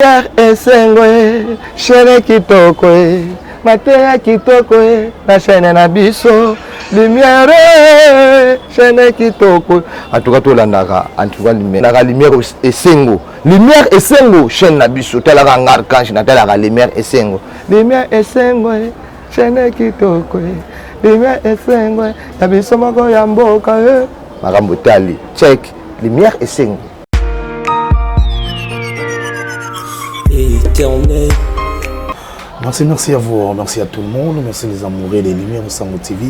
Esengwe, chérie kitoko, matéria kitoko, la chaîne na biso, lumière, chaîne kitoko. En tout cas, tout l'andaka, en tout cas, lumière esengo, lumière esengo, chaîne na biso, tel la archange, na tel la lumière esengo, lumière esengo, chaîne kitoko, lumière esengo, na biso moko ya mboka, makambo tali, check, lumière esengo. Éternel. Merci à vous, merci à tout le monde, merci les amoureux des Lumières au Sango TV.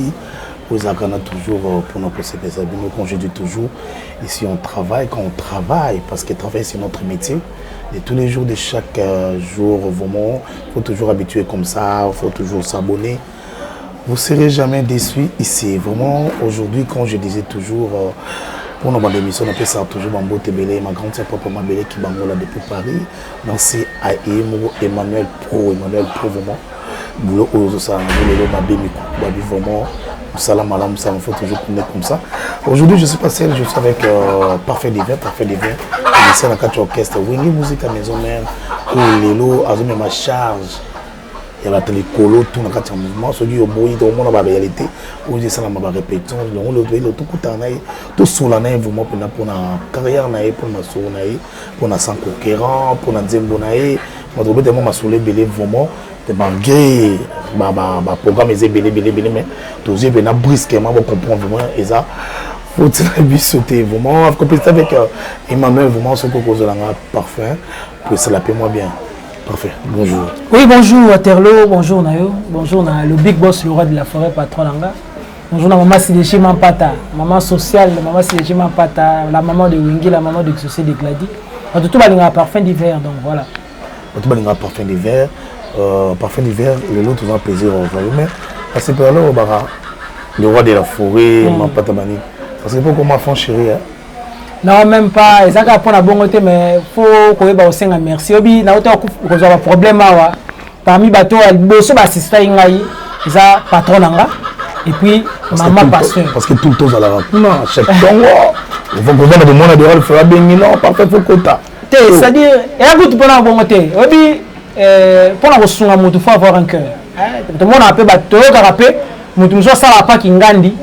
Vous avez toujours pour nos procédés, comme je dis toujours, ici on travaille quand on travaille, parce que travailler c'est notre métier. Et tous les jours de chaque jour, vraiment, il faut toujours habituer comme ça, il faut toujours s'abonner. Vous ne serez jamais déçus ici. Vraiment, aujourd'hui, quand je disais toujours, pour nos émissions, on appelle ça toujours Bambo Tebele, ma grande sœur Papa Mabele qui bangola depuis Paris. Merci à Emmanuel Pro, vraiment. Boulot aux Osana, vraiment. Salam alam, ça me faut toujours connaître comme ça. Aujourd'hui, je suis passé, je suis avec Parfait d'hiver. Je suis dans le 4 orchestre, Winnie Musique à Maison Mère, pour Lélo, Azome ma charge. Il y a les colos, tout le mouvement, celui au bout, dans mon réalité, où j'ai ça dans ma répétition, tout sous la neige, vraiment pour la carrière, pour ma sournaï, pour la sang conquérant, pour la zembonaï, ma trouvé tellement ma soulé belé, vraiment, malgré ma programme, est belé, mais tous les gens brusquement, vous comprenez vraiment, et ça, faut-il sauter vraiment, compléter avec Emmanuel, vraiment, ce que vous avez parfait, que ça la paie moi bien. Parfait, bonjour. Oui, bonjour Waterloo, bonjour Nayo, bonjour le big boss, le roi de la forêt, patron Langa. Bonjour maman Sidechi Mampata, maman sociale, maman Sidechi Mampata, la maman de Wingi, la maman de Xosé de Glady. En tout cas, il y a un parfum d'hiver, donc voilà. En tout cas, il y a un parfum d'hiver, le lot, tout un plaisir au mais parce que là, le roi de la forêt, Mampata Bani. Parce que pourquoi ma femme chérie, non, même pas. Et ça, pour la bonne côté, mais il faut qu'on ait un merci. Il y a un problème. Parmi les bateaux, il y a un assistant, il y a un patron. Et puis, maman pasteur. Parce que tout le temps, à la non, chaque temps, il faut que le monde de faire bien, non, parfait, il faut que c'est-à-dire, il y a un peu de bon côté. Pour la ressource, il faut avoir un cœur. Tout le monde a un peu de bateau, il faut que pas qui ngandi.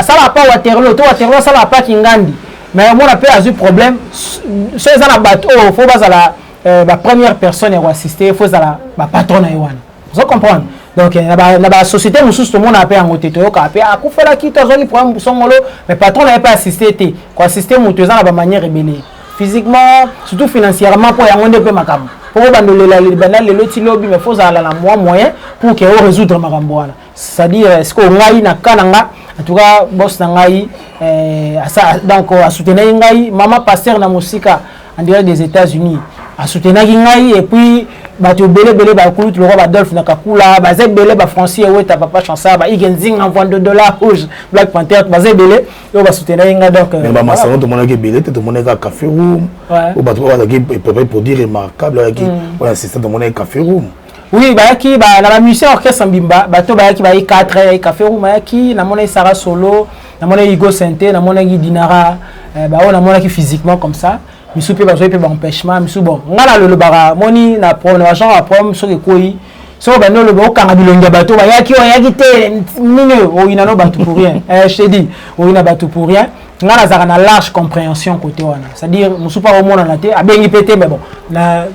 Ça n'a pas Waterloo, ça n'a pas qui ngandi. Mais moi, on a pas eu problème. Si on a un bateau, il faut que la première personne qui assister, il faut que la patronne. Vous comprenez? Donc, la société, tout le monde a pas un hôtel. Il faut la quitter, il faut mais le patron n'a pas assisté. Il faut assister de manière rebelle. Physiquement, surtout financièrement, pour y avoir un peu ma cam. Pour les lobby, mais il faut aller à moyen pour que on résoudre ma cam. C'est-à-dire, est-ce qu'on a une cananga? En tout cas, boss Nangaï, donc à soutenir Nangaï, maman pasteur na musica en direct des États-Unis, à soutenir Nangaï et puis bateau belé bakout le roi Adolphe Nakakula, bazé belé ba Francis et ta papa chansa ba igenzing envoie $2 rouge Black Panther bazé belé et va soutenir Nangaï donc. Mais ba massano tout le monde qui belé tout le monde qui café room, ou bateau qui peut pour dire remarquable qui voilà c'est ça tout le monde café room. Oui, qui la musique orchestre Mbimba, bateau qui va y 4 café room qui na monnaie Sarah Solo, na monnaie Igo Santé, na monnaie Dinara, on a monnaie qui physiquement comme ça. Misu pe bazo pe ba empêchement, misu bon. Ngala le bara moni na problème agent à problème sur koi. So ba no le ba okanga bilonga bateau ba yaki te nini o ina no bateau pour rien. Je te dis, o ina bateau pour rien. Ngala za na large compréhension côté wana. C'est-à-dire musu pas au monde na té, abengi pété mais bon.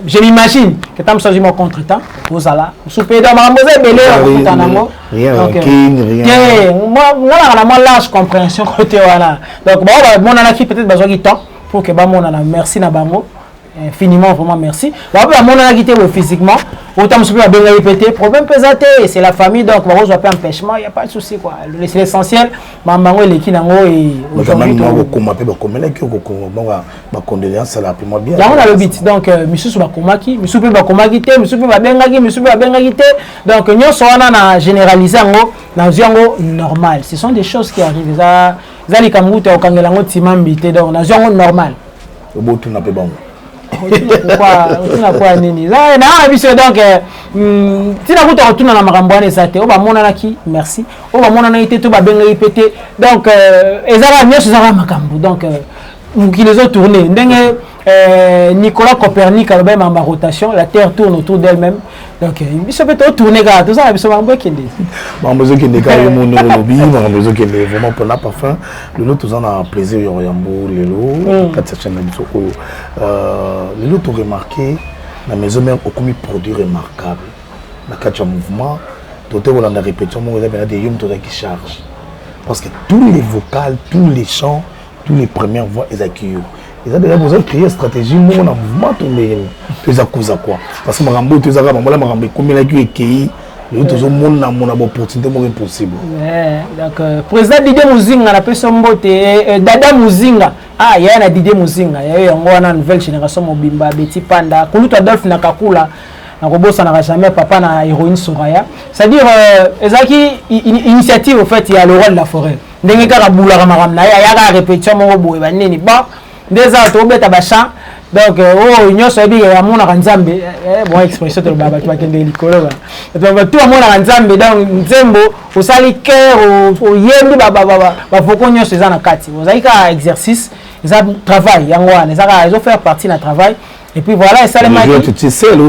Je m'imagine que tam soji mon contretemps ozala. Musu pe da mamose belé en tanango. Rien, rien. Moi na large compréhension côté wana. Donc bon mon na qui peut-être besoin de temps pour que ba mon na merci na bango. Infiniment vraiment merci. Bon après mon na quitté physiquement, autant musu pe benga répéter, problème pesaté, c'est la famille donc ba ozo pas empêchement, il y a pas de souci quoi. C'est l'essentiel. Mamango eleki nango et aujourd'hui comment pe ba komela ki ko ba condoléances la plus bien. Là on a le bit donc misu ba komaki, misu pe ba komaki te, misu pe ba bengaki, misu pe ba bengaki te. Donc nyonso wana na généraliser ngo na ziango normal. Ce sont des choses qui arrivent. Ça zali kamuta okangela ngo timambi te donc na ziango normal. Obotu na pe bango. Pourquoi nini là na biso donc tina kuta retourner na makambwane sate o ba mona naki merci o ba mona na ité to ba benga ipété donc ezala nyonso ezala makambu donc qui les ont tournés. Nicolas Copernic a même en rotation, la Terre tourne autour d'elle-même. Donc, il se peut tourner, tout ça, il se va bien qu'il y ait. Je besoin qu'il y ait mon neurologie, je besoin qu'il y ait vraiment pour la parfum. Le lot, tout ça, on a plaisir, il y a le lot, quatre chaînes de Soko. Le lot, tout remarqué, la maison mère a commis produit remarquable. Dans le mouvement, tout est dans la répétition, il y a des yums qui chargent. Parce que tous les vocales, tous les chants, tous les premières voix, ils accueillent. Ils ont déjà besoin de créer une stratégie, moi, on a un mouvement, tu les accuses à quoi? Parce que je suis là, comme il a été il y a toujours une opportunité possible. Donc, président Didier Mouzinga, on appelle son mbote, Dada Mouzinga. Ah, il y a un Didier Mouzinga, il y a une nouvelle génération, Mobimba, Betty Panda, Koulut Adolphe Nakakula. Ça n'a jamais papa na héroïne Soraya. C'est-à-dire, initiative, au fait, il y a le rôle de la forêt. Il y a une répétition, il y a une des autres, il y a donc, union soit bien, il y a mon Aranzambe. Bon, expression de Baba, tu vas qu'il y ait des colons. Tout le monde a Aranzambe, donc, Nzembo, au salicaire, au yémi, faut qu'on y ait ces anakati. Vous avez un exercice, ils ont travail, ils ont fait partie d'un travail. Et puis voilà, et ça les maquis. Tu sais, le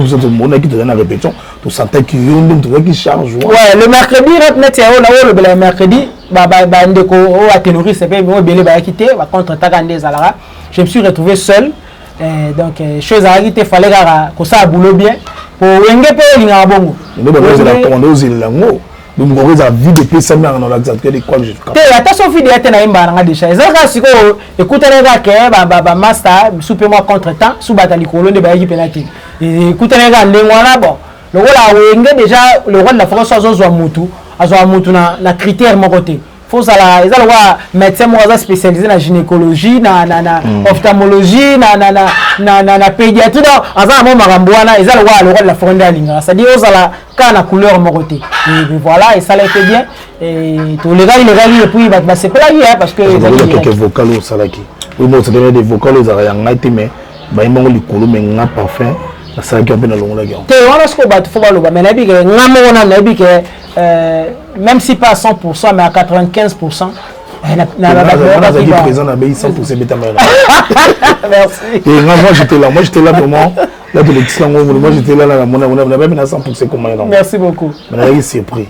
qui te donne la répétition, tu sentais qu'il y a une qui charge. Ouais, le mercredi, le mercredi, je me suis retrouvé seul. Donc, chose à il fallait que ça boulot bien. Pour Wenge Pe Lingabongo. Nous avons commandé aux îles Lango. Nous avons vu des personnes dans l'accepté de quoi je suis capable. Attention, fille de la Imbaranga déjà. Écoutez les gars, que master, super-moi contre-temps, sous bataille colonne de Baïki Penati. Écoutez les gars, bon. Le rôle à Wenge déjà, le rôle de la France, à Zoamoutou na critère mon côté. Faut ça là, ils ont médecin spécialisé dans la gynécologie, dans ophtalmologie, dans pédiatrie. Ils ont le rôle de la forêt d'Alinga. C'est-à-dire qu'ils ont la couleur mon côté. Et voilà, et ça l'a fait bien. Et tous les gars, et puis c'est pas là parce que. Il y a quelques vocales au Salaki. Oui, bon, c'est des vocales aux Ariangaï, mais ils ont les couleurs, mais ils ont parfum. Ça qui a bien long la guerre. Même si pas à 100%, mais à 95%. Merci. Et moi j'étais là vraiment. Là de moi j'étais là même à 100% comment il. Merci beaucoup. Mais c'est surpris.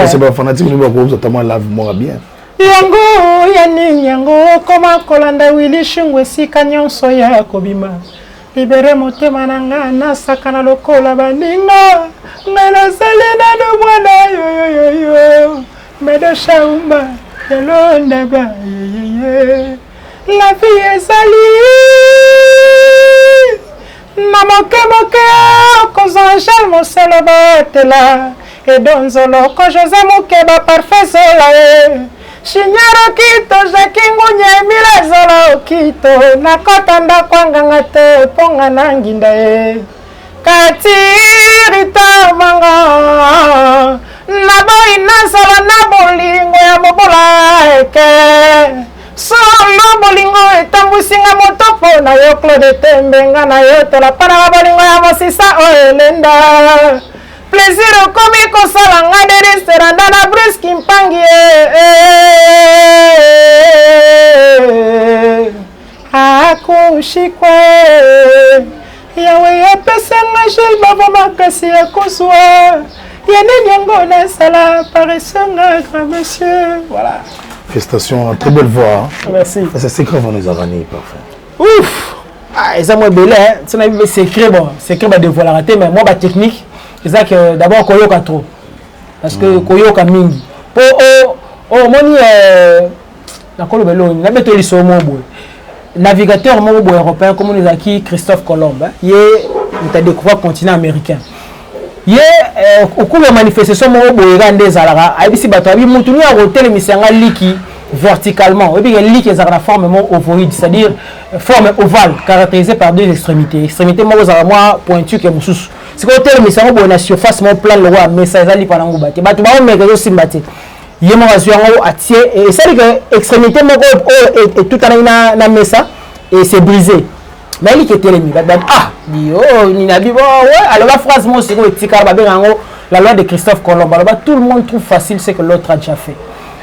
C'est pas fanatique nous va totalement lave moi bien. Yango yani yango koma kolanda wili shungwe sika nyonso ya kobima. Libéré motema nanga nasaka na lokola baninga ngana salena no mwana yo medo shaumba elonda ba la vie est salie na moke kozo angel mon célibataire et donzolo ko José Mukeba parfait sola Shinyaro kito jakingu nyemila zolo kito nakota ndakwanga ngate ponga nanginda e katirita manga naboi nasala na bolingo ya mobola eke solo bolingo etambusinga motopo na yo Claude Tembenga na yo tola pana bolingo ya mosisa oelenda plaisir komi kosala nga de restaurant na briski mpangi akushikwe yawe yapesanga jil bavo makasi ya kozwa yene yango nasala paresanga grand monsieur. Voilà. Félicitations, très belle voix. Merci. C'est grave on les a ramenés parfait. Ouf. Ah, ils ont moi belé hein. C'est secret bon, secret ba dévoiler raté mais moi ba technique. C'est ça que d'abord koyoka trop. Parce que koyoka mingi. Po moni na kolo belo na beto liso mo boy. Navigateur mo boy européen comme nous acquis Christophe Colomb. Il est découvert continent américain. Il au cours de manifestation mo boy rande zalara. Ai bisi bato abi mutuni a hotel misanga liki verticalement. Et puis il lit la forme ovoïde, c'est-à-dire forme ovale caractérisée par deux extrémités. Extrémité moi pointue que moussous. C'est que tel mais ça on a surface mon plan le roi mais ça ali pendant ngo baté. Bato ba mais que simbate. Yemo rasion atier et c'est que extrémité moi et tout na mesa et c'est brisé. Mais il était l'ennemi. Ah, yo ni na bibo ouais alors la phrase moi c'est que tikar ba bengo la loi de Christophe Colomb. Alors tout le monde trouve facile ce que l'autre a déjà fait.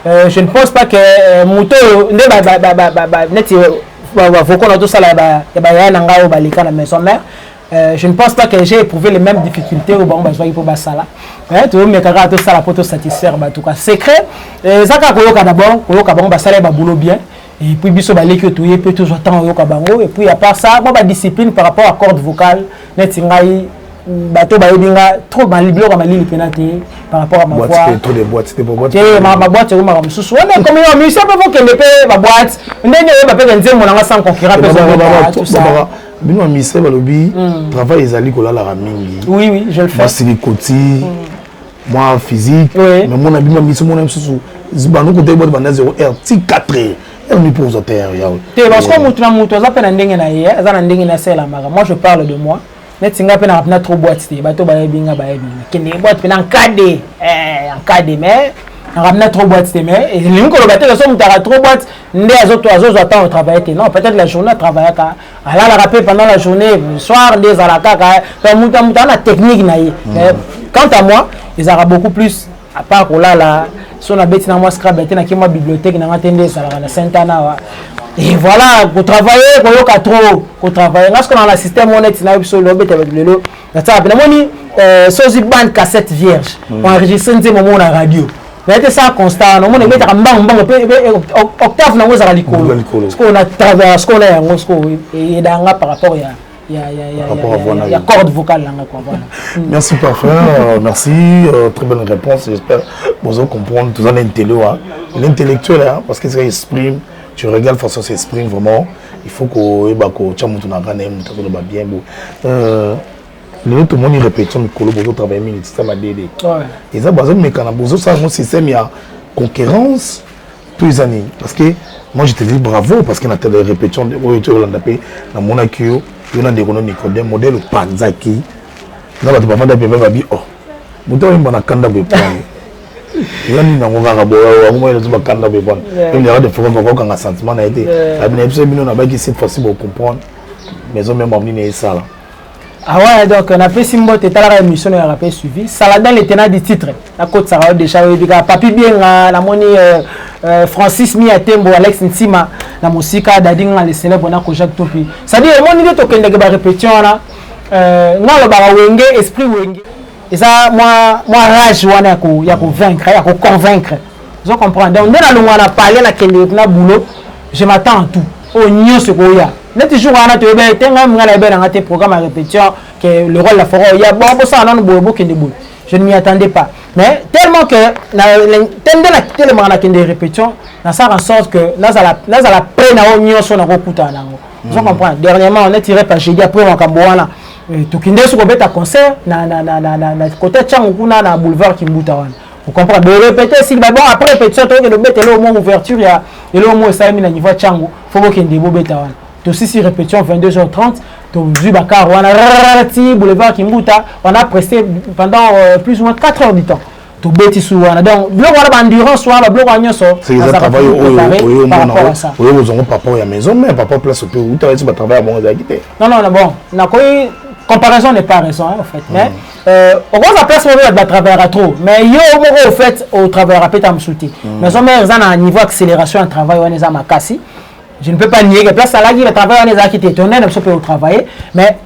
Je ne pense pas que Mouto faut qu'on a tout ça là, la maison mère. Je ne pense pas que j'ai éprouvé les mêmes difficultés au bon besoin pour Bassala. Tu veux me faire tout ça pour te satisfaire, en tout cas. Secret, ça qu'a d'abord, bon Bassala va boulot bien. Et puis biso balé que tu peut toujours attendre au kabango. Et puis à part ça, moi ma discipline par rapport à corde vocale, net singai bateau ba yebinga trop mal liblo comme lili penate par rapport à ma voix. Trop de boîtes, c'était pour boîte. Ma boîte c'est comme sous. On est comme un musicien peut que le paie ma boîte. Ndenge ba peut que mon anga sans concurrent tout ça. Bino musicien balobi travail ezali kolala la mingi. Oui, je le fais. Moi c'est les côtés. Moi physique, mais mon abi musicien mon sous. Zibano côté boîte bana 0 R T4. Parce que moi je parle de moi. Trop boîte, trop boîte, mais non, peut-être la journée travailler pendant la journée, le soir des la technique. Quant à moi, ils auront beaucoup plus à part là. Si on a bêté dans moi scrap, bêté dans ma bibliothèque, dans la Saint-Ana. Et voilà, pour travailler, pour travailler. Parce que dans le système, on est avec le lot. C'est une cassette vierge. On enregistre un moment à la radio. Mais ça constant. On est octave dans la licole. Ce qu'on a travaillé, ce qu'on a par rapport à. Il y a corde vocale. Merci parfait, merci, très bonne réponse. J'espère que vous allez comprendre tout ça l'intellectuel, parce que ça exprime, tu regardes façon s'exprime vraiment. Il faut que tu bien. Tout le monde répète le travail système à DD. Et ça, un système, il y a concurrence tous les années. Parce que moi, je te dis bravo, parce qu'il y a des répétitions de mon accueil. Il y a des modèles Panzaki. Il y a des modèles de Panzaki. Oh, il y a des modèles de Panzaki. Il y a des modèles de Panzaki. Il y a des sentiments. Il y a des sentiments qui possible de comprendre. Mais on même emmené ça. Ah ouais, donc on a fait Simbo, tu as la émission, on a suivi. Saladin, les tenants du titre. La côte Sarah déjà, Papi bien, la monnaie Francis Miatembo, Alex Ntima, la musique d'Ading, les célèbres, on a Kojak Topi. C'est-à-dire, mon idée, tu as une répétition là. Moi, le Barawenge, esprit Wenge. Et ça, moi, rage, il y a vaincre, il y a convaincre. Vous comprenez? Donc, on a parlé à la boulot, je m'attends à tout. Au nion ce qu'il y a. N'est toujours à notre programme à répétition que le rôle de la forêt, il y a beaucoup ça dans le bout qui est boule. Je ne m'y attendais pas. Mais tellement que tellement de répétitions, ça en sorte que là la peine à union sur la route. Vous comprenez? Dernièrement, on est tiré par jeudi après en Cambouana. Tout qui est sur le concert, na côté Tchangokuna na boulevard Kimbutawan. Vous comprenez? De répéter si bon après répétition, tu le bête là au moins ouverture, il y a au moins ça mis à niveau Tchango. Faut qu'il y ait des beaux bétails. Tout si répétition 22h30, tout vu Bakar, on a boulevard Kimbuta, on a presté pendant plus ou moins 4 heures du temps. Tout bêtis sous donc bloc on a endurance soit bloc on y sort. C'est ça travail au papa à la maison mais papa place au peu où tu vas travailler bon quitter. Non bon, na comparaison n'est pas raison en fait mais au moins la place on va travailler à trop mais yo au fait au travail rapide à me soutenir. Mais on met un niveau accélération en travail on est à ma cassi. Je ne peux pas nier que place à la le travail on est à quitter ton aide peut travailler mais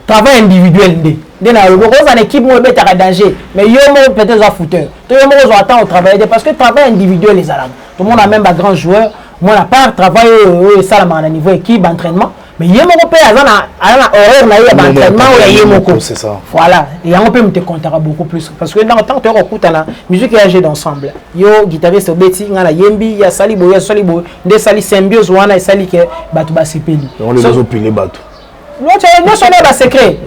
travail individuel dès la en équipe moi être à danger mais yo peut-être un footeur tout le monde attend au travail parce que travail individuel les alarmes tout le monde a même un grand joueur moi à part travail ça à niveau équipe entraînement mais il y a mon père à horaire na entraînement ou il y a mon c'est ça voilà et on peut me te compter beaucoup plus parce que dans tant que on écoute la musique et agir d'ensemble yo guitariste beti ngala yembi ya salibo nde sali symbiose wana sali que batu ba sepeli on les opiner batu non c'est un secret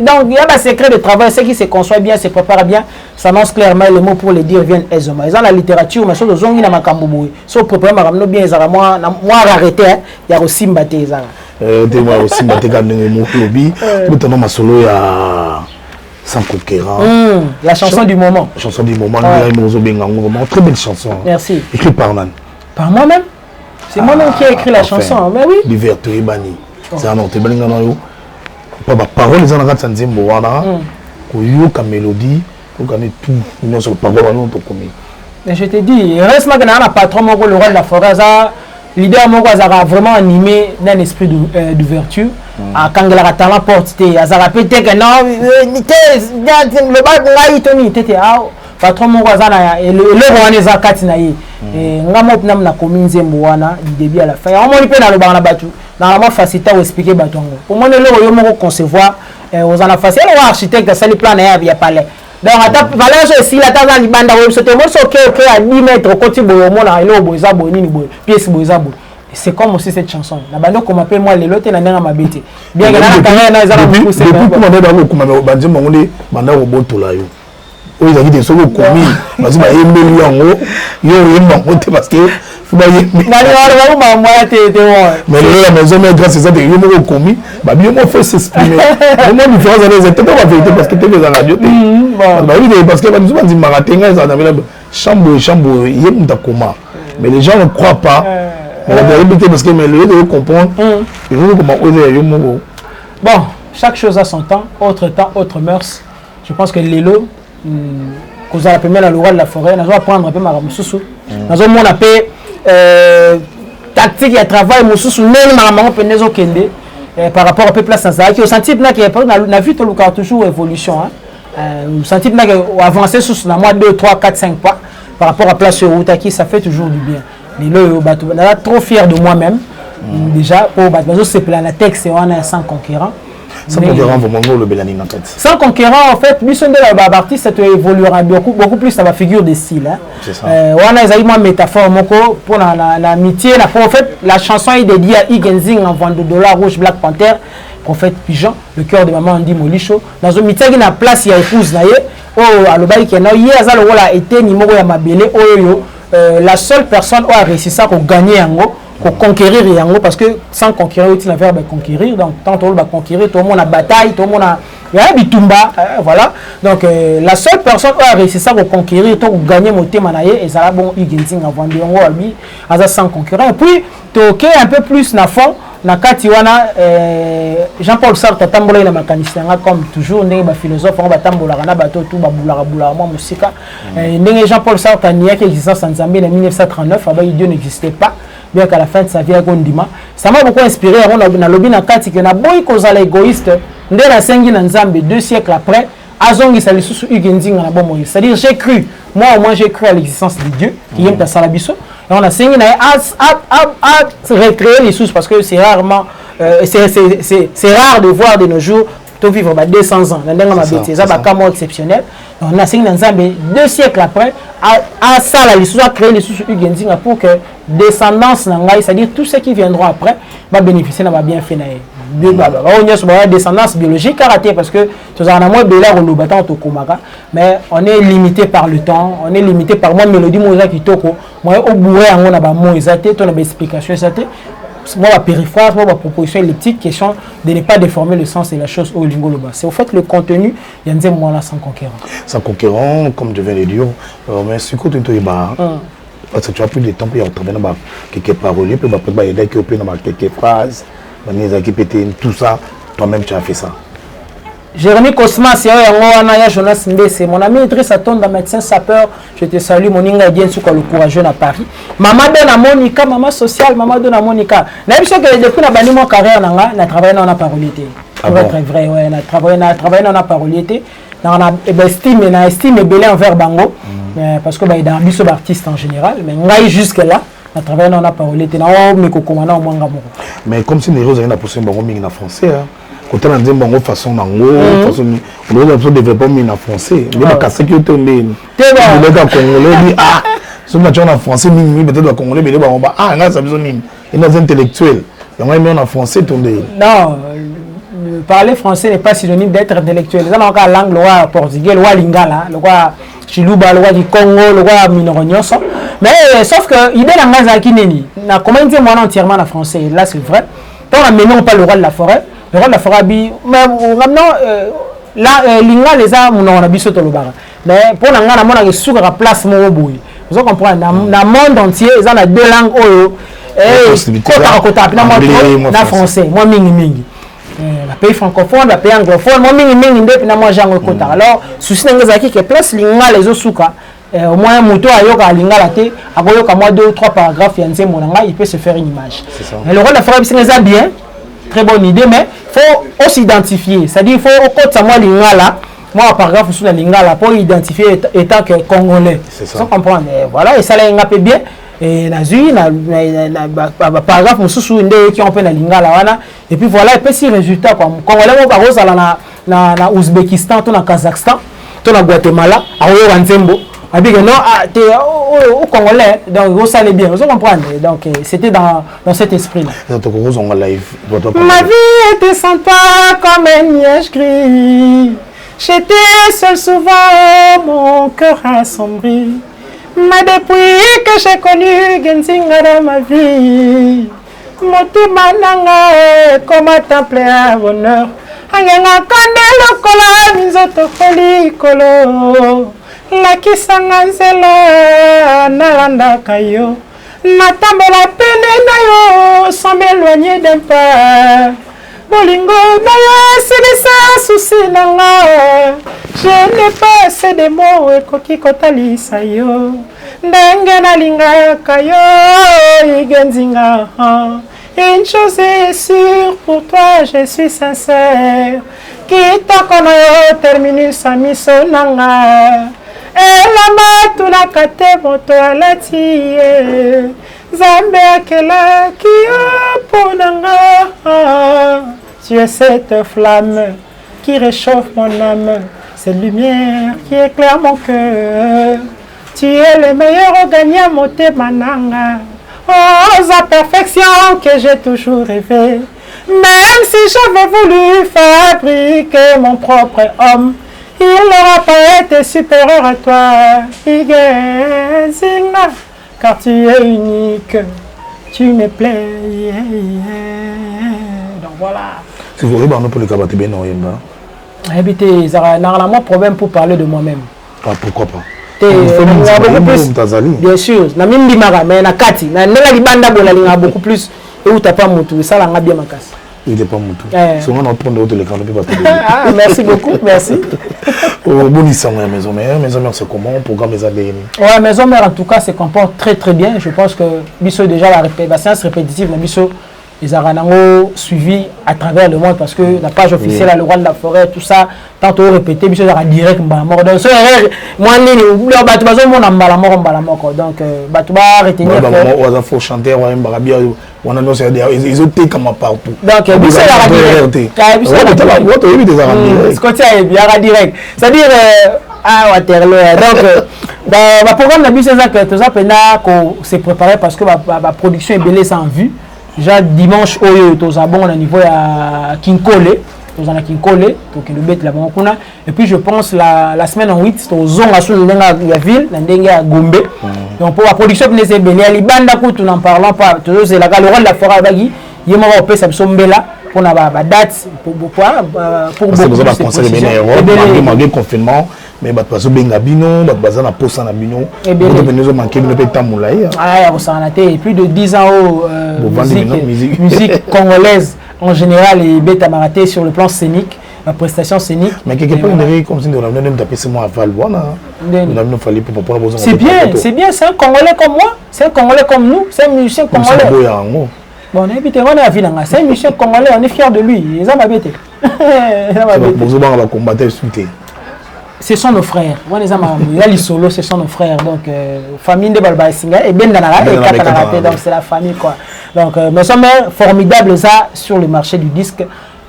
donc il y a un secret de travail ce qui se conçoit bien se prépare bien s'annonce clairement les mots pour les dire viennent aisément ils ont la littérature mais sur le zongi na makambo boy so préparer makamno bien ezara moi arrêter il y a aussi mbaté ezara moi aussi mbaté ka ndenge mo lobby maintenant ma solo ya sans conquérant la chanson du moment très belle chanson merci écrit par Nan par moi-même c'est moi-même qui ai écrit la chanson mais oui Liberté Ibani c'est un autre balinga na yo papa parole les en ratsa nzembo wana ko yo ka mélodie ko gagner tout non sur parole non to commis mais je te dis reste maintenant na patron mon le roi de la forêt ça leader moko azaka vraiment animé d'un esprit d'ouverture akangela talent porte te azaka pété que non le bal ngai toni tete patron moko azana le wana za kati na ye ngamo pina na kominze mwana du début à la fin on moni pe na le bana batu na la facilité à expliquer batongo pour moi le yo moko concevoir aux en face le architecte ça le plan ya palais donc ata valeur aussi la taza libanda wo sote mo so ke à 10 mètres côté boyo mona ilo boza bonini boyo pièce boza boyo c'est comme aussi cette chanson na bando comme appelle moi les lotes na ndanga mabete bien que na carrière na ezala beaucoup c'est depuis comment na ba kuma ba nzembo ngone banda ko botola yo o izaki de soko komi bazima yembeli yango yo yemba ngote parce que fuba yembi na ni wala moi te mais la maison mais grâce à ça de yo mo komi ba bien mo fait s'exprimer moi différence dans les états pas vérité parce que tu es à la radio bah oui parce que bazima dit maratenga ça dans la chambre yemba koma mais les gens ne croient pas la vérité parce que mais le de comprendre et vous comment oser yo mo bon chaque chose a son temps, autre mœurs. Je pense que Lelo cause la première la loi de la forêt, nous allons prendre un peu ma mususu. Nous allons mon appel tactique et travail mususu même ma maman penezo kende par rapport au peuple là sans qui au senti na qui na vu tout le toujours évolution hein. Senti na avancer sur la mois 2 3 4 5 pas par rapport à place sur route qui ça fait toujours du bien. Lelo bato na trop fier de moi-même déjà pour bato c'est plan la texte on a 100 concurrents. Sans concurrent, vraiment le Belani en fait. Sans concurrent, en fait, mission de la artiste, ça évoluera beaucoup plus dans la figure des styles. Hein. C'est ça. On a une métaphore pour l'amitié. En fait, la chanson est dédiée à Igenzing en vente de dollars rouge Black Panther, prophète Pigeon, le cœur de maman Andy Molicho. Dans une métier qui a place, il y a épouse naïe. Oh, à l'obéi qui est naïe, il y a été numéro ya mabélé. Oh, la seule personne qui a réussi ça pour gagner en gros. Pour conquérir yango parce que sans conquérir tu n'as pas conquérir donc tant on va conquérir tout le monde a bataille tout le monde a bitumba voilà donc la seule personne qui a réussi ça pour conquérir pour gagner mon thème manaye et ça là bon igenzing avant de yango albi aza sans concurrent et puis toquer un peu plus na fond na kati wana Jean-Paul Sartre tambola na makanisi nga comme toujours ndenge ba philosophe on ba tambola na bato tout ba boulara moi musika ndenge Jean-Paul Sartre nia qui existence en Zambie en 1939 avant Dieu n'existait pas bien qu'à la fin de sa vie à Gondima ça m'a beaucoup inspiré on a lobby na kati que na boy kozala égoïste ndé na sengi na Nzambe 2 siècles après azongi sa lisusu igenzing na bon Moïse c'est-à-dire j'ai cru moi au moins j'ai cru à l'existence de Dieu qui aime ta salabiso et on a sengi na à recréer les sources parce que c'est rarement c'est rare de voir de nos jours to vivre 200 ans ndanga mabete ça ba kamo exceptionnel on a sengi na Nzambe 2 siècles après à ça la lisusu a créé les sources igenzing pour que descendance nangai c'est-à-dire tous ceux qui viendront après va bénéficier na bien fait na on a une descendance biologique raté parce que tout en moins de l'air au battant au komaka mais on est limité par le temps on est limité par moi mélodie moza kitoko moi au bourré on a ba mo exaté ton explication exaté moi la périphrase moi la proposition les petites questions de ne pas déformer le sens et la chose au lingoloba c'est au fait le contenu il y a moi là sans conquérant comme je viens de dire mais ce que tu ba parce que tu as plus de temps pour y travailler dans quelques paroles pour pas aider que dans quelques phrases tout ça toi-même tu as fait ça. Jérémy Cosmas ya Jonas Mbese mon ami Idriss Atonda médecin sapeur je te salue mon inga bien sur le courageux à Paris maman Dona Monica maman sociale maman Dona Monica na biso que depuis na bani mon carrière na travaillé dans la paroliété pour être vrai ouais na travaillé dans la paroliété dans la estime belé envers bango parce que dans biso artiste en général mais ngai jusque là à travers dans la paroliété na mais kokoma na mwanga moko mais comme si les roses na pousser bango mingi na français quand on a dit bango façon nango façon on doit absolument développer mingi na français mais ba kaseki to ndeni le gars congolais dit ah ce match en français mingi peut-être congolais mais ba ah nga ça besoin nini il est intellectuel donc même en français to ndeni non parler français n'est pas synonyme d'être intellectuel ça na langue loi portugais loi lingala loi chiluba loi du Congo loi minoronyoso mais sauf que il est dans la kineni na comment dire moi entièrement en français là c'est vrai quand on menons pas le roi de la forêt bi mais maintenant là linga les a mon on biso to le bara mais pour na ngana mona ke suka place mo boy vous comprenez na monde entier ils ont deux langues oyo kota na français moi mingi la pays francophone la pays anglophone moi mingi ndep na moi jango kota alors souci ngeza ki que place linga les osuka au moins moto ayoka lingala te akoyoka moi 2 ou 3 paragraphes ya nzembo nanga il peut se faire une image. Mais le rôle de la forêt c'est bien, très bonne idée, mais faut aussi identifier, c'est-à-dire il faut au côté moi lingala moi paragraphe sur la lingala pour identifier étant que congolais. Sans comprendre, voilà, et ça là un peu bien. Et na paragraphe mususu ndé qui on peut na lingala wana et puis voilà et puis si résultat comme congolais mo baroza na Ouzbékistan to na Kazakhstan to na Guatemala ayo nzembo abi que non te au congolais donc ça allait bien vous comprenez donc c'était dans cet esprit là. Ma vie était sans toi comme un nuage gris, j'étais seul souvent, mon cœur assombri. Mais depuis que j'ai connu Genzinga dans ma vie, motema nanga comme un temple à bonheur. Angenga kande lokola minzoto foli kolo. Lakisanga nzela nalanda kayo. Natambola pene na yo sans m'éloigner d'un pas. Bolingo na yo c'est ça souci nanga. Je n'ai pas assez de mots et koki kotalisa yo. Ndenge nalinga kayo igenzinga. Une chose est sûre, pour toi je suis sincère. Kita kono yo terminus amiso nanga. Elamba tunakate moto alati. Zambe akela kiyo ponanga. Tu es cette flamme qui réchauffe mon âme. Cette lumière qui éclaire mon cœur. Tu es le meilleur au gagnant moté mananga. Oh, la perfection que j'ai toujours rêvé. Même si j'avais voulu fabriquer mon propre homme, il n'aura pas été supérieur à toi. Igezina, car tu es unique. Tu me plais. Donc voilà. Si vous regardez pour le cabaret, bien non, Habité, il y a un problème pour parler de moi-même. Ah, pourquoi pas? Bien sûr, na mimi limara mais na kati na nela libanda bola linga beaucoup plus et où t'as pas mutu ça la bien makasi. Il est pas mutu. Si on entend d'autres les canapés parce que ah merci beaucoup, merci. Bon ils sont à maison mère c'est comment programme les années. Ouais, maison mère en tout cas se comporte très très bien, je pense que biso déjà la séance répétitive na biso les Aranango suivi à travers le monde parce que la page officielle à le roi de la forêt, tout ça, tantôt répété, mais c'est direct, moi, donc, retenir. Il faut chanter, ils ont été comme partout. Donc, direct. C'est-à-dire, Waterloo. Donc, le programme de tout ça, c'est préparé parce que la production est belle sans vue. Déjà dimanche au niveau à Kinkole, et puis je pense la semaine en 8 au Zonga sur la ville, la Gombe. Donc pour la production de ces belles, les bandes nous n'en parlons pas. Toujours c'est la roi de la forêt bagui, il m'a opé ça sombela pour la date pour malgré confinement. Mais bateau bengabino, bateau na posa na bino, bateau manqué bino pe tamulaï. Ah, vous en avez plus de 10 ans musique congolaise en général et bêta maraté sur le plan scénique, la prestation scénique. Mais quelque part on dirait comme si on a même tapé ce mois à Valbuana. On a même fallu pour besoin. C'est bien, c'est un Congolais comme moi, c'est un Congolais comme nous, c'est un musicien congolais. Bon, on est habité, on est à Vilanga, c'est un musicien congolais, on est fiers de lui, ils ont habité. Ce sont nos frères. Les solos, ce sont nos frères. Donc, famille de Balba Singa et Ben Danara et Katanarate. Donc, c'est la famille quoi. Donc, nous sommes formidables ça sur le marché du disque.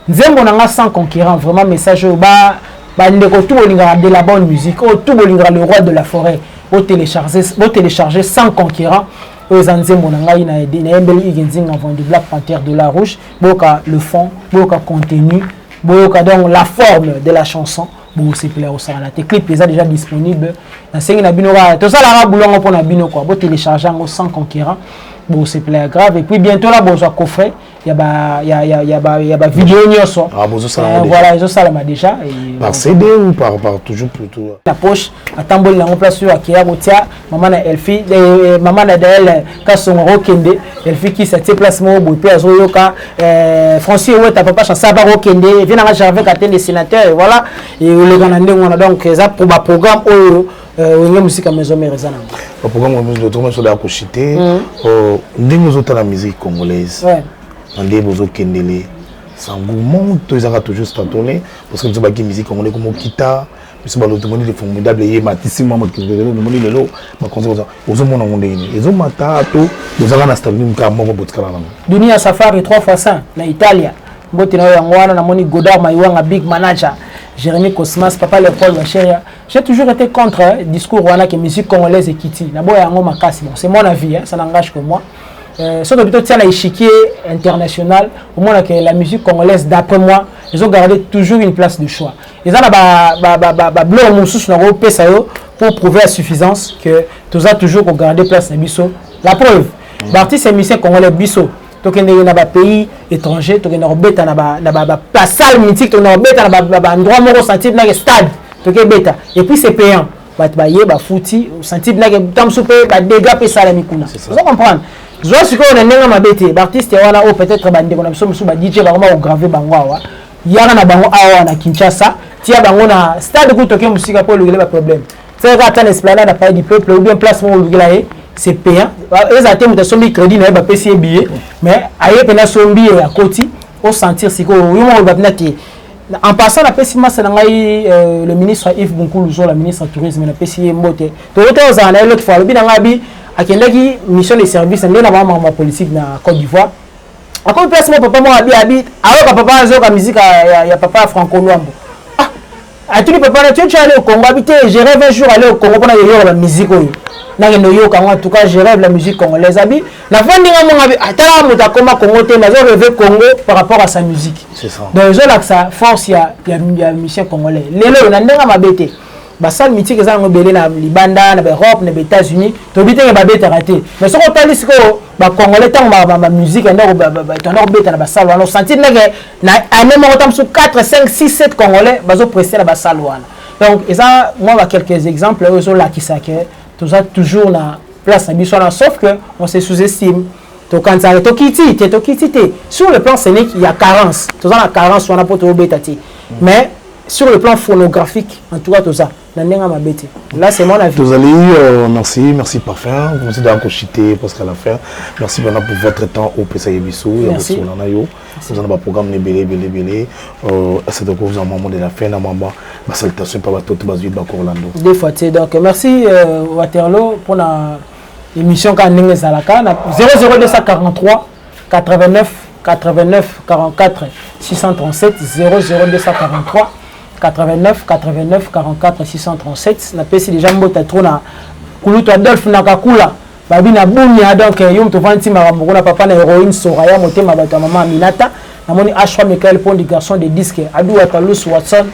Nzembo nanga sans concurrent. Vraiment, message au bas. Tout de la bonne musique. Tout le roi de la forêt. Vous télécharger sans concurrent. Nzembo nanga il y a du Black Panther de la Rouge. Boka le fond, boka contenu, boka donc la forme de la chanson. Bon, c'est plaît au Sarah. Tes clips sont déjà disponibles. Dans 5 nabinora, tout ça la boulon pour nabino quoi. Bon télécharger sans conquérant. Bon, c'est plaît grave et puis bientôt là bon coffret y a ba vidéo nyonso. Ah bozo ça voilà, ils ont ça là déjà par CD ou par toujours plutôt la poche atamboli na place sur akia botia maman na Elfi maman na Dael kasongo kende Elfi qui s'est placement au pe azoyoka Francis Weta papa chansa ba kende vient na Gervais Katen des sénateurs et voilà et le ganande on donc ça pour ba programme au musique à maison merezana le programme musique de tourner sur la cochité ndingo zota la musique congolaise ouais ndé bozo kendele sangoumon to ezaka toujours statonné parce que nous avons une musique congolaise comme Kita mais ba l'autre monde formidable et matissimo makizelo no moni lelo ba conseil aux hommes on ndeni ezo mata to ezaka na stadium ka moko botkala na dunia safari 3 fois 5 na Italia mbote na yango na moni Godard Maiwanga big manager Jérémy Cosmas papa Léopold Wacheria j'ai toujours été contre discours wana que musique congolaise et kiti na boya yango makasi bon c'est mon avis hein, ça n'engage que moi sauf que plutôt tiens l'échiquier international au moins que la musique congolaise d'après moi ils ont gardé toujours une place de choix ils ont ba blo mususu na pesa yo pour prouver à suffisance que tous a toujours gardé place na biso la preuve l'artiste musicien congolais biso tokende na ba pays étranger tokende robeta na ba salle mythique tokende robeta na ba endroit moko sentir na stade tokende beta et puis c'est payant ba yé ba fouti sentir na que tam soupe ba dégâts pe sala mikuna vous comprendre je vois ce qu'on a nenga mabete l'artiste wana o peut-être bande ko na biso musu ba DJ ba ngoma graver bango awa yara na bango awa na Kinshasa tia bango na stade ko toke musika po lugela ba problème c'est ka tan esplanade na pays du peuple ou bien placement lugela c'est payant les athèmes de sombi crédit na ba PC billet mais aye pena sombi à côté au sentir siko yimo ba nati en passant la PC massa na ngai le ministre Yves Bunkulu zo la ministre tourisme na PC mbote to aux en l'autre fois le bi na ngabi akendaki mission de service ndena ba ma politique na Côte d'Ivoire akon placement papa mo abi ayoka papa azoka musique ya papa Franco Luambo ah tu papa na tu aller au Congo habiter je rêve un jour aller au Congo pour na yoka la musique oyo na ngeno yoka en tout cas je rêve la musique congolaise abi la fondinga mo abi atala muta koma Congo te na zo rêver Congo par rapport à sa musique c'est ça donc je là que ça force ya musicien congolais lelo na ndenga mabete basal mythique za ngo belé na Libanda na Europe na États-Unis to bitenge ba beta raté mais ce qu'on t'a dit c'est ba congolais tant ma musique ndako ba beta na basal wana sentir na année mo tam sur 4 5 6 7 congolais bazo prester na basal wana donc ça moi ba quelques exemples eux là qui ça que tout ça toujours na place na biso na sauf que on se sous-estime to quand ça to kiti sur le plan scénique il y a carence tout ça la carence wana pour to beta ti mais sur le plan phonographique en tout cas tout ça là c'est mon avis. Vous allez merci Parfum vous êtes encore chité parce qu'à la fin merci maintenant pour votre temps au PSA Bissou et au Solanayo vous avez un programme belé c'est donc vous en moment de la fin na mamba ma salutation par tout bazui ba Orlando deux fois donc merci Waterloo pour la émission quand ninge zalaka 00243 89 44 637 00243 89 44 637 na pesi déjà mbota trop na kuluto Adolphe Nakakula babi na bunya donc yom to vanti makambo na papa na héroïne Soraya motema bato maman Aminata na moni Ashwa Michael Pond garçon de disque Adou Atalus Watson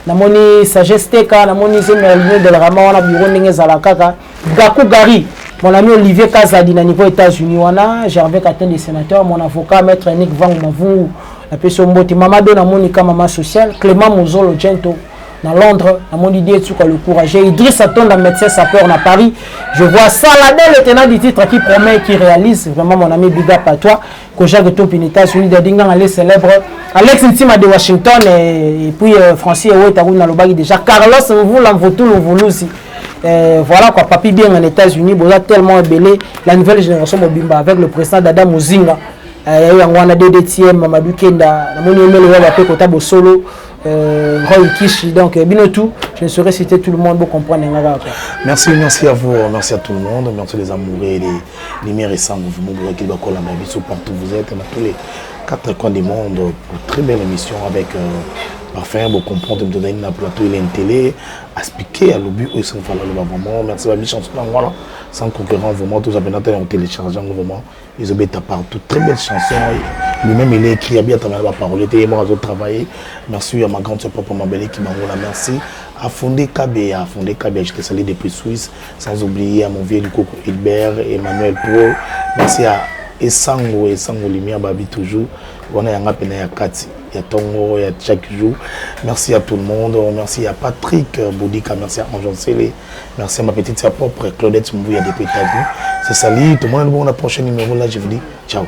na moni Sagesse Teka na moni Zemerlino de la Rama na bureau ninge zalakaka Gaku Gari mon ami Olivier Kazadi na niveau États-Unis wana Gervais Katen des sénateurs mon avocat maître Nick Van Mavungu la personne mboti Mamado na Monica maman sociale Clément Mozolo Gento na Londres na mon idée tout le courageux Idriss Atonda médecin sapeur na Paris je vois Saladin le tenant du titre qui promet qui réalise vraiment mon ami big up à toi que Jacques Top in États-Unis de Dingan les célèbres Alex Ntima de Washington et puis Francis Oweta na Lobagi déjà Carlos vous l'envoûtou aussi voilà quoi papi bien en États-Unis bon là tellement belé la nouvelle génération Mobimba avec le président Dada Muzinga on a DDTM Mamadou Kenda na moni emelo ya pe kota bo solo Roy Kishi donc binotou je ne saurais citer tout le monde pour comprendre ngaka merci à vous merci à tout le monde merci les amoureux les lumières et sang vous mouvement qui va coller ma vie partout vous êtes dans tous les 4 coins du monde pour très belle émission avec Parfum pour comprendre de donner un plateau il est une télé à expliquer à l'obus où ils sont vraiment merci à la chanson voilà sans concurrent vraiment tous apprenants ont téléchargé vraiment ils ont bêta partout très belle chanson lui-même il est écrit bien à la parole et moi j'ai travaillé merci à ma grande sœur papa ma belle qui m'a merci à fonder KBA je te salue depuis Suisse sans oublier à mon vieux Coco Hilbert Emmanuel Pro merci à et sango lumière babi toujours on a un appel à Kati il y a Tongo il y a chaque jour merci à tout le monde merci à Patrick Boudika merci à Anjon Sélé merci à ma petite sœur propre Claudette Mbouya des Pétavus c'est salut tout le monde bon la prochaine numéro là je vous dis ciao.